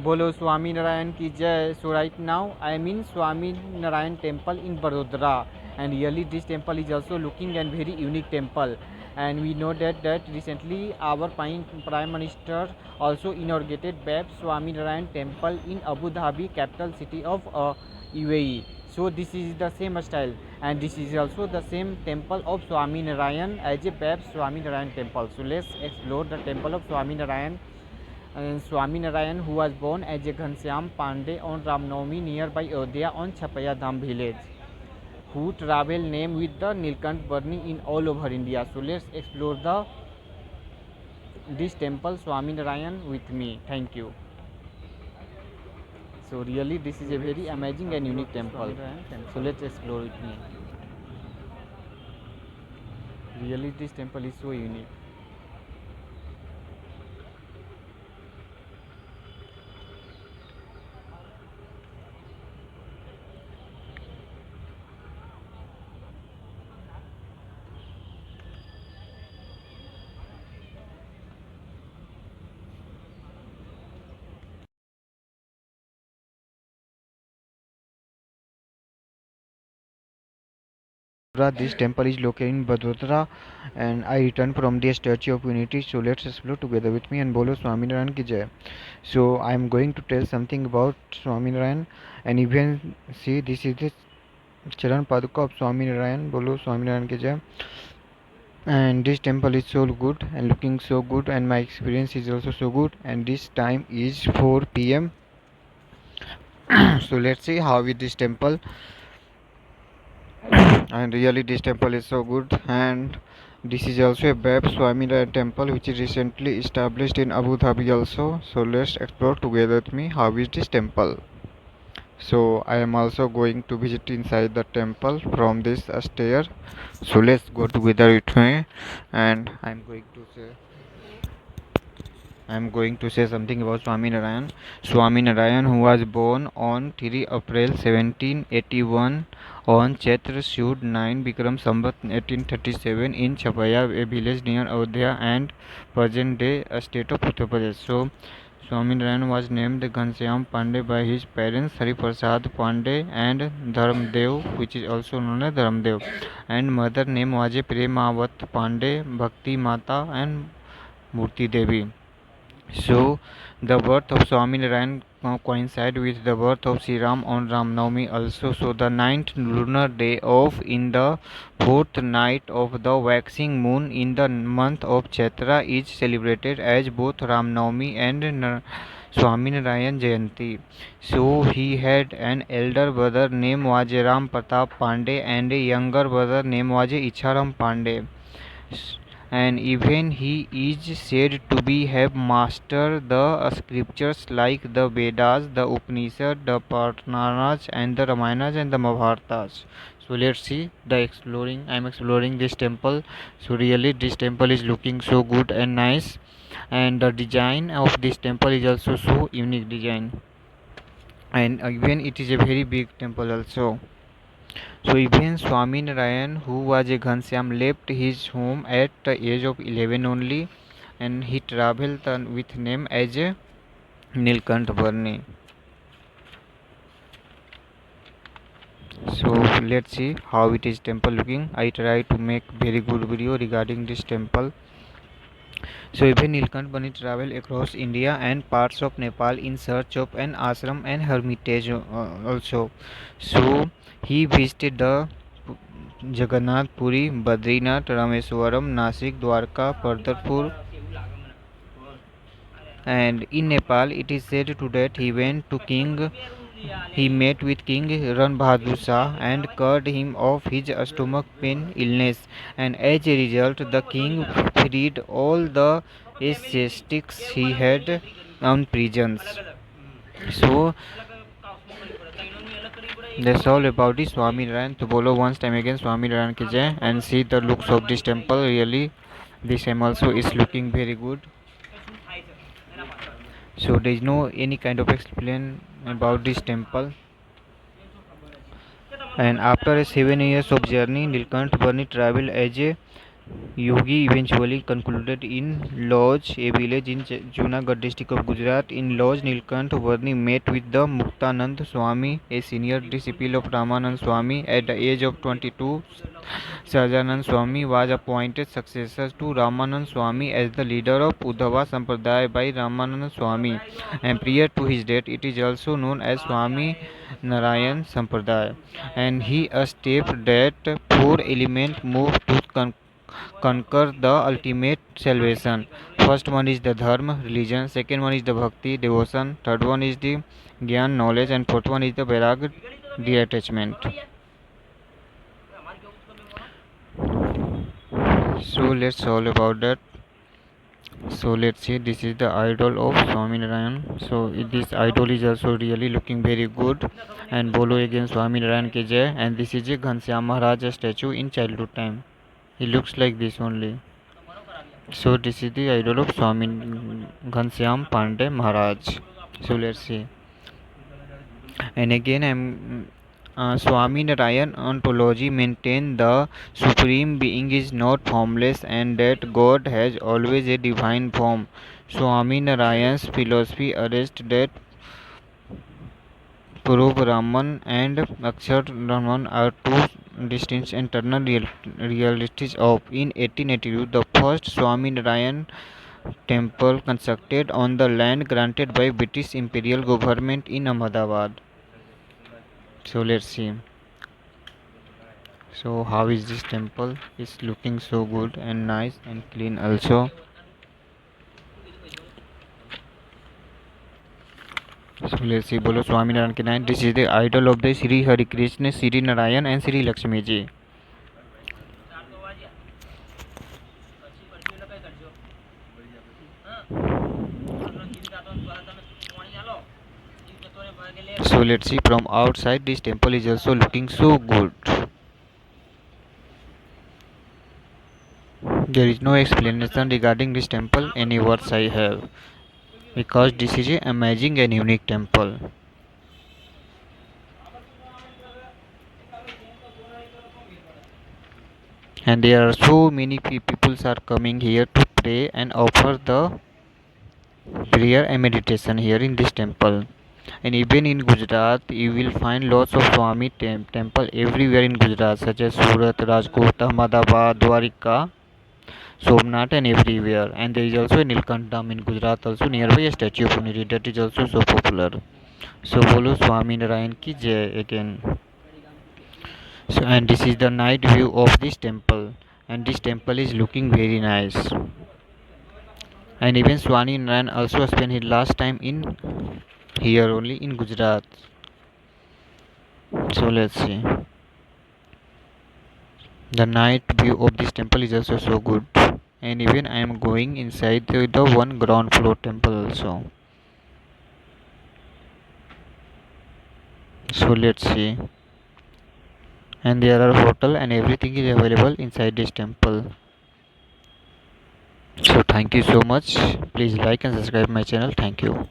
Bolo Swami Narayan ki jai. So right now I am in Swami Narayan temple in Vadodara, and really this temple is also looking and very unique temple. And we know that recently our prime minister also inaugurated Bab Swami Narayan temple in Abu Dhabi, capital city of UAE. So this is the same style, and this is also the same temple of Swami Narayan as a Bab Swami Narayan temple. So let's explore the temple of Swami Narayan. Swami Narayan, who was born as a Ghanshyam Pandey on Ramnavami nearby Ayodhya on Chapaya Dham village, who travel name with the Nilkant burning in all over India. So let's explore the this temple Swami Narayan with me. Thank you. So really this is a very amazing and unique temple. So let's explore with me. Really this temple is so unique. This temple is located in Vadodara, and I returned from the Statue of Unity. So let's explore together with me and bolo Swaminarayan ki jai. So I am going to tell something about Swaminarayan, and even see this is the Charan Paduka of Swaminarayan. Bolo Swaminarayan ki jai. And this temple is so good and looking so good, and my experience is also so good. And this time is 4 p.m. So let's see how is this temple. And really this temple is so good, and this is also a Bab Swaminarayan temple which is recently established in Abu Dhabi also. So let's explore together with me how is this temple. So I am also going to visit inside the temple from this stair. So let's go together with me, and I am going to say something about Swami Narayan. Swami Narayan, who was born on 3 April 1781 on Chaitra Sud 9 Bikram Sambat 1837 in Chapaya, a village near Ayodhya and present day state of Uttar Pradesh. So Swami Narayan was named Ghanshyam Pandey by his parents Hari Prasad Pandey and Dharamdev, which is also known as Dharamdev, and mother name was Premavat Pandey, Bhakti Mata and Murti Devi. So, the birth of Swami Narayan coincide with the birth of Sri Ram on Ram Navami also. So, the ninth lunar day of in the fourth night of the waxing moon in the month of Chaitra is celebrated as both Ram Navami and Swami Narayan Jayanti. So, he had an elder brother named was Ram Pratap Pandey and a younger brother named was Icharam Pandey, and even he is said to be have mastered the scriptures like the Vedas, the Upanishad, the Puranas, and the Ramayanas and the Mahabharatas. So let's see the exploring. I am exploring this temple. So really, this temple is looking so good and nice, and the design of this temple is also so unique design, and even it is a very big temple also. So even Swami Narayan, who was a Ghanshyam, left his home at the age of 11 only, and he travelled with name as a Nilkant Varni. So let's see how it is temple looking. I try to make very good video regarding this temple. So even Nilkant Varni travel across India and parts of Nepal in search of an ashram and hermitage also. So he visited the Jagannath Puri, Badrinath, Rameswaram, Nasik, Dwarka, Pardarpur, and in Nepal it is said to that he met with King Ran Bahadur Shah and cured him of his stomach pain illness, and as a result the king freed all the ascetics he had on prisons. So that's all about the Swami Narayan. To follow once time again Swami Narayan ki jai, and see the looks of this temple. Really, this time also is looking very good. So there is no any kind of explain about this temple. And after a 7 years of journey, Nilkant Varni traveled as a Yogi eventually concluded in Lodge, a village in Junagadh district of Gujarat. In Lodge, Nilkant Varni met with the Muktanand Swami, a senior disciple of Ramanand Swami. At the age of 22, Sahajanand Swami was appointed successor to Ramanand Swami as the leader of Uddhava Sampradaya by Ramanand Swami, and prior to his death, it is also known as Swami Narayan Sampradaya. And he a step that four element move to conquer the ultimate salvation. First one is the dharma, religion. Second one is the bhakti, devotion. Third one is the gyan, knowledge, and fourth one is the vairag, detachment. So let's solve about that. So let's see, this is the idol of Swaminarayan. So this idol is also really looking very good. And bolo again Swaminarayan ke jai. And this is a Ghanshyam Maharaj statue in childhood time. He looks like this only. So this is the idol of Swami Ghanshyam Pandey Maharaj. So let's see. And again Swami Narayan ontology maintain the supreme being is not formless and that God has always a divine form. Swami Narayan's philosophy arrests that Purva Brahman and Akshar Brahman are two distinct internal realities of. In 1882, the first Swami Narayan temple constructed on the land granted by British Imperial government in Ahmedabad. So let's see. So how is this temple? It's looking so good and nice and clean also. So let's see. Bolo Swami Narayan ke nine. This is the idol of the Sri Hari Krishna, Sri Narayan and Sri Lakshmi ji. So let's see, from outside this temple is also looking so good. There is no explanation regarding this temple, any words I have, because this is an amazing and unique temple. And there are so many people are coming here to pray and offer the prayer and meditation here in this temple. And even in Gujarat, you will find lots of Swami temple everywhere in Gujarat, such as Surat, Rajkot, Ahmedabad, Dwarika, Somnath, and everywhere. And there is also a Nilkant Dam in Gujarat, also nearby a statue of Unity that is also so popular. So bolo Swami Narayan ki jai again. So and this is the night view of this temple, and this temple is looking very nice. And even Swami Narayan also spent his last time in here only in Gujarat. So let's see. The night view of this temple is also so good. And even I am going inside the one ground floor temple also. So let's see. And there are hotel and everything is available inside this temple. So thank you so much. Please like and subscribe my channel. Thank you.